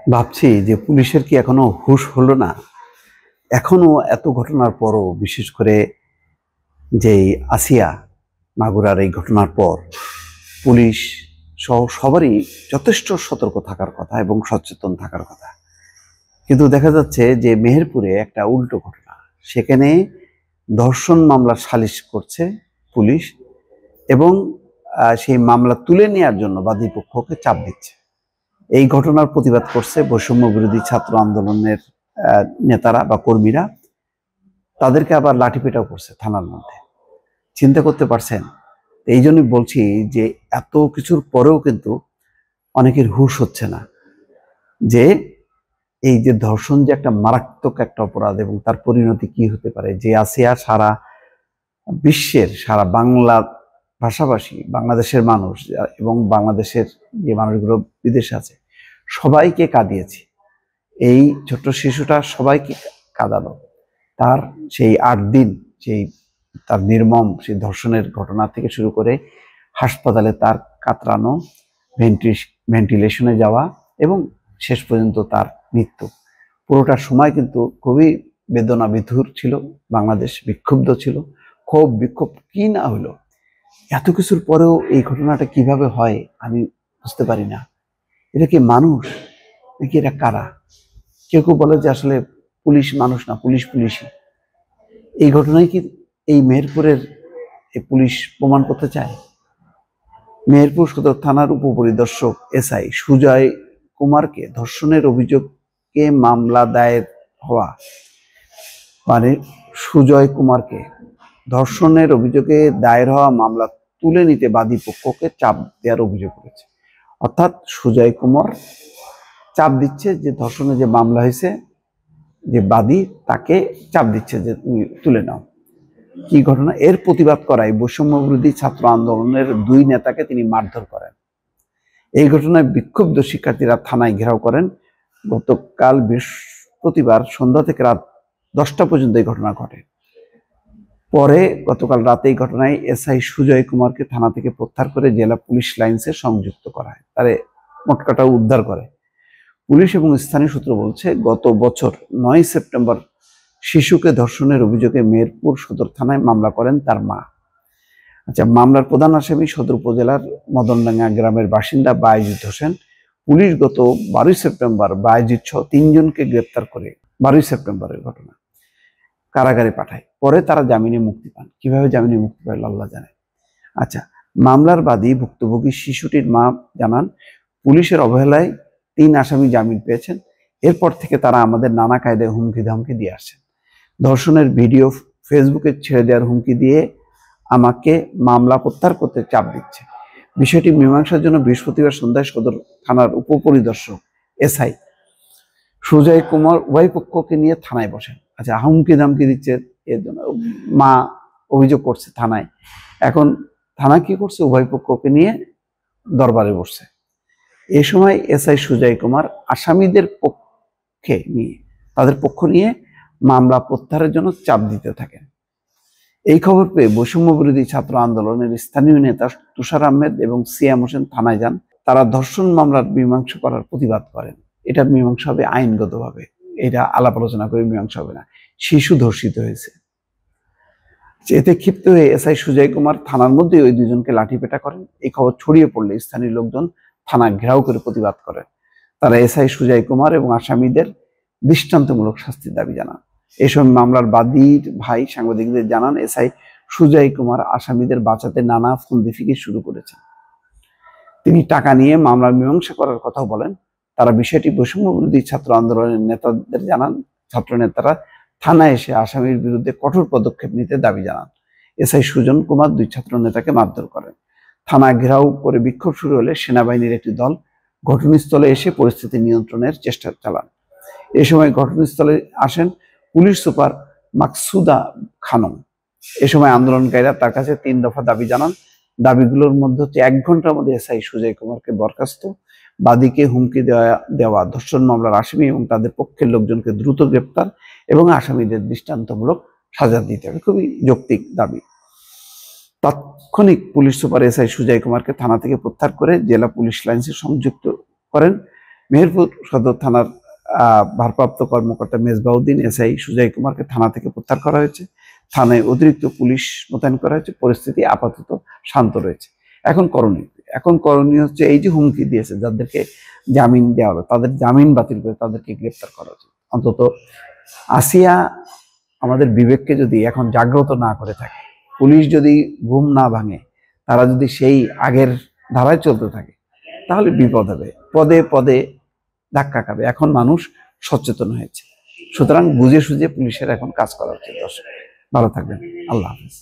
ভাবছি যে পুলিশের কি এখনো হুঁশ হলো না। এখনো এত ঘটনার পরও, বিশেষ করে যেই আসিয়া মাগুরার এই ঘটনার পর পুলিশ সহ সবারই যথেষ্ট সতর্ক থাকার কথা এবং সচেতন থাকার কথা। কিন্তু দেখা যাচ্ছে যে মেহেরপুরে একটা উল্টো ঘটনা। সেখানে ধর্ষণ মামলা সালিশ করছে পুলিশ এবং সেই মামলা তুলে নেওয়ার জন্য বাদী পক্ষকে চাপ দিচ্ছে। এই ঘটনার প্রতিবাদ করছে বৈষম্য বিরোধী ছাত্র আন্দোলনের নেতারা বা কর্মীরা। তাদেরকে আবার লাঠিপেটাও করছে থানার মধ্যে। চিন্তা করতে পারছেন? এই জন্যই বলছি যে এত কিছুর পরেও কিন্তু অনেকের হুঁশ হচ্ছে না যে এই যে ধর্ষণ যে একটা মারাত্মক একটা অপরাধ এবং তার পরিণতি কি হতে পারে। যে আসিয়া সারা বিশ্বের, সারা বাংলা ভাষাভাষী বাংলাদেশের মানুষ এবং বাংলাদেশের যে মানুষগুলো বিদেশে আছে সবাইকে কাঁদিয়েছে। এই ছোট্ট শিশুটা সবাইকে কাঁদালো। তার সেই 8 দিন, সেই তার নির্মম সেই ধর্ষণের ঘটনা থেকে শুরু করে হাসপাতালে তার কাতরানো, ভেন্টিলেশনে যাওয়া এবং শেষ পর্যন্ত তার মৃত্যু, পুরোটা সময় কিন্তু খুবই বেদনা বিধুর ছিল। বাংলাদেশ বিক্ষুব্ধ ছিল। ক্ষোভ বিক্ষোভ কি না হলো, এত কিছুর পরেও এই ঘটনাটা কিভাবে হয় আমি বুঝতে পারি না। এটা কি মানুষ নাকি এটা কারা? কেউ কেউ বলে যে আসলে পুলিশ মানুষ না, পুলিশ পুলিশই। এই ঘটনায় কি এই মেহেরপুরের পুলিশ প্রমাণ করতে চায়? মেহেরপুর সদর থানার উপপরিদর্শক এসআই সুজয় কুমারকে ধর্ষণের অভিযোগে মামলা দায়ের হওয়া, মানে সুজয় কুমারকে ধর্ষণের অভিযোগে দায়ের হওয়া মামলা তুলে নিতে বাদী পক্ষকে চাপ দেওয়ার অভিযোগ করেছে। অর্থাৎ সুজয় কুমার চাপ দিচ্ছে যে ধর্ষণের যে মামলা হয়েছে, যে বাদী তাকে চাপ দিচ্ছে যে তুমি তুলে নাও। কি ঘটনা? এর প্রতিবাদ করায় বৈষম্য বিরোধী ছাত্র আন্দোলনের 2 নেতাকে তিনি মারধর করেন। এই ঘটনায় বিক্ষুব্ধ শিক্ষার্থীরা থানায় ঘেরাও করেন। গতকাল বৃহস্পতিবার সন্ধ্যা থেকে রাত 10টা পর্যন্ত এই ঘটনা ঘটে। পরে গতকাল রাতে এই ঘটনায় এসআই সুজয় কুমারকে থানা থেকে প্রত্যাহার করে জেলা পুলিশ লাইন্সে সংযুক্ত করা হয়। তারে মোটকাটাও উদ্ধার করে পুলিশ এবং স্থানীয় সূত্র বলছে, গত বছর 9 সেপ্টেম্বর শিশুকে ধর্ষণের অভিযোগে মেহেরপুর সদর থানায় মামলা করেন তার মা। আচ্ছা, মামলার প্রধান আসামি সদর উপজেলার মদনডাঙ্গা গ্রামের বাসিন্দা বায়েজিদ হোসেন। পুলিশ গত 12 সেপ্টেম্বর বায়েজিদ সহ 3 জনকে গ্রেপ্তার করে 12 সেপ্টেম্বরের ঘটনা কারাগারে পাঠায়। পরে তারা জামিনে মুক্তি পান। কিভাবে জামিনে মুক্তি পায় আল্লাহ জানে। আচ্ছা, মামলার বাদী ভুক্তভোগী শিশুটির মা জানান, পুলিশের অবহেলায় 3 আসামি জামিন পেয়েছেন। এরপর থেকে তারা আমাদের নানা কায়দায় হুমকি ধামকি দিয়ে আসছেন। ধর্ষণের ভিডিও ফেসবুকে ছেড়ে দেওয়ার হুমকি দিয়ে আমাকে মামলা প্রত্যাহার করতে চাপ দিচ্ছে। বিষয়টি মীমাংসার জন্য বৃহস্পতিবার সন্ধ্যায় সদর থানার উপপরিদর্শক এসআই সুজয় কুমার উভয় পক্ষকে নিয়ে থানায় বসেন। আচ্ছা, হুমকি ধামকি দিচ্ছে, এর জন্য মা অভিযোগ করছে থানায়। এখন থানা কি করছে? উভয় পক্ষকে নিয়ে দরবারে বসছে। এ সময় এসআই সুজয় কুমার আসামিদের পক্ষে নিয়ে, তাদের পক্ষ নিয়ে মামলা প্রত্যাহারের জন্য চাপ দিতে থাকেন। এই খবর পেয়ে বৈষম্য বিরোধী ছাত্র আন্দোলনের স্থানীয় নেতা তুষার আহমেদ এবং সিয়াম হোসেন থানায় যান। তারা ধর্ষণ মামলার মীমাংসা করার প্রতিবাদ করেন। এটার মীমাংসা হবে আইনগতভাবে, এটা আলাপ আলোচনা করে মীমাংসা হবে না। শিশু ধর্ষিত হয়েছে। এতে ক্ষিপ্ত হয়ে এসআই সুজয় কুমার থানার মধ্যে ওই 2 জনকে লাঠিপেটা করেন। এই খবর ছড়িয়ে পড়লে স্থানীয় লোকজন থানা ঘেরাও করে প্রতিবাদ করেন। তারা এসআই সুজয় কুমার এবং আসামিদের দৃষ্টান্তমূলক শাস্তির দাবি জানান। এই সময় মামলার বাদীর ভাই সাংবাদিকদের জানান, এসআই সুজয় কুমার আসামিদের বাঁচাতে নানা ফন্দি ফিকির শুরু করেছেন। তিনি টাকা নিয়ে মামলার মীমাংসা করার কথাও বলেন। তারা বিষয়টি বৈষম্য বিরোধী ছাত্র আন্দোলনের নেতাদের জানান। ছাত্র নেতারা থানায় এসে আসামির বিরুদ্ধে কঠোর পদক্ষেপ নিতে দাবি জানান। এসআই সুজন কুমার 2 ছাত্র নেতাকে মারধর করেন। থানা ঘেরাও করে বিক্ষোভ শুরু হলে সেনাবাহিনীর একটি দল ঘটনাস্থলে এসে পরিস্থিতি নিয়ন্ত্রণের চেষ্টা চালান। এ সময় ঘটনাস্থলে আসেন পুলিশ সুপার মাকসুদা খানম। এ সময় আন্দোলনকারীরা তার কাছে 3 দফা দাবি জানান। দাবিগুলোর মধ্যে হচ্ছে 1 ঘন্টার মধ্যে এসআই সুজয় কুমারকে বরখাস্ত, বাদীকে হুমকি দেওয়া ধর্ষণ মামলার আসামি এবং তাদের পক্ষের লোকজনকে দ্রুত গ্রেপ্তার এবং আসামিদের দৃষ্টান্তমূলক সাজা দিতে হবে। খুবই যৌক্তিক দাবি। তাৎক্ষণিক পুলিশ সুপার এসআই সুজয় কুমারকে থানা থেকে প্রত্যাহার করে জেলা পুলিশ লাইন্সে সংযুক্ত করেন। মেহেরপুর সদর থানার ভারপ্রাপ্ত কর্মকর্তা মেজবাউদ্দিন এসআই সুজয় কুমারকে থানা থেকে প্রত্যাহার করা হয়েছে। থানায় অতিরিক্ত পুলিশ মোতায়েন করা হয়েছে। পরিস্থিতি আপাতত শান্ত রয়েছে। এখন করণীয় হচ্ছে, এই যে হুমকি দিয়েছে যাদেরকে জামিন দেওয়া হলো, তাদের জামিন বাতিল করে তাদেরকে গ্রেপ্তার করা উচিত। অন্তত আসিয়া আমাদের বিবেককে যদি এখন জাগ্রত না করে থাকে, পুলিশ যদি ঘুম না ভাঙে, তারা যদি সেই আগের ধারায় চলতে থাকে, তাহলে বিপদ হবে, পদে পদে ধাক্কা খাবে। এখন মানুষ সচেতন হয়েছে, সুতরাং বুঝে সুঝে পুলিশের এখন কাজ করা উচিত। দর্শক ভালো থাকবেন, আল্লাহ হাফেজ।